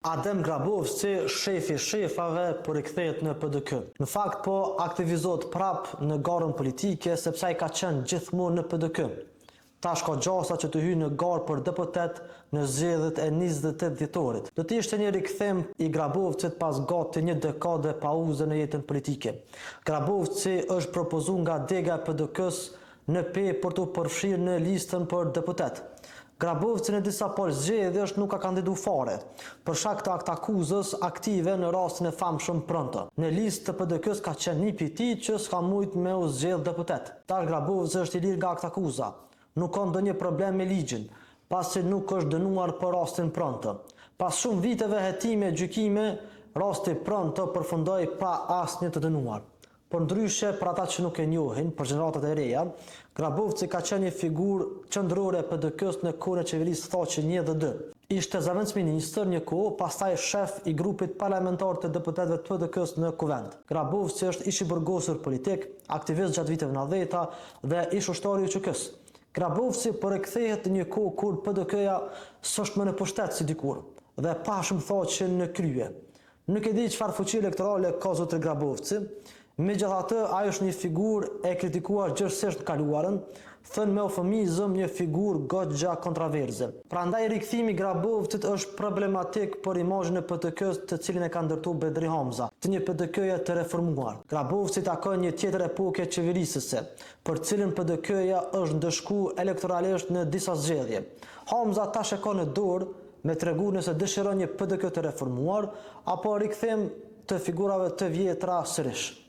Adem Grabovci, shefi shefave, po rikthehet në PDK. Në fakt po aktivizohet prap në garën politike sepse ai ka qenë gjithmonë në PDK. Tash ka gjasa që të hyjë në garë për deputet në zgjedhjet e 28 dhjetorit. Do të ishte një rikthem i Grabovcit pas gati një dekade pauze në jetën politike. Grabovci është propozuar nga dega e PDK-s në për të përfshirë në listën për deputet. Grabovci në disa zgjedhjesh nuk ka kandiduar fare, për shkak të akuzës aktive në rastin e famshëm Pronto. Në listë të PDK-s ka qenë një piti që s'ka mujt me u zgjedh deputet. Tash Grabovci është i lirë nga akuza. Nuk ka ndonjë problem me ligjin, pasi nuk është dënuar për rastin Pronto. Pas shumë viteve hetime e gjykime, rasti Pronto përfundoi pa asnjë të dënuar. Por ndryshe, për ata që nuk e njohin, për gjeneratat e reja, Grabovci ka qenë një figurë qendrore e PDK-s në kohën e qeverisë Thaçi 1 dhe 2. Ishte zëvendësministër një kohë, pastaj shef i grupit parlamentar të deputetëve të PDK-s në Kuvend. Grabovci është ish i burgosur politik, aktivist gjatë viteve 90 dhe ish ushtar i UÇK-s. Grabovci po rikthehet në një kohë kur PDK-ja s'është më në pushtet si dikur dhe pashëm Thaçin në krye. Nuk e di çfarë fuqi elektorale ka zotri Grabovci. Megjithatë, ai është një figurë e kritikuar gjithsesi në kaluarën, thënë me eufemizëm një figurë goxha kontroverse. Prandaj rikthimi i Grabovcit është problematik për imazhin e PDK-s të cilin e ka ndërtuar Bedri Hamza, të një PDK-je të reformuar. Grabovci takon një tjetër epokë qeverisëse, për cilën PDK-ja është ndëshkuar elektoralisht në disa zgjedhje. Hamza tash e ka në dorë me tregu nëse dëshiron një PDK të reformuar apo rikthem të figurave të vjetra sërish.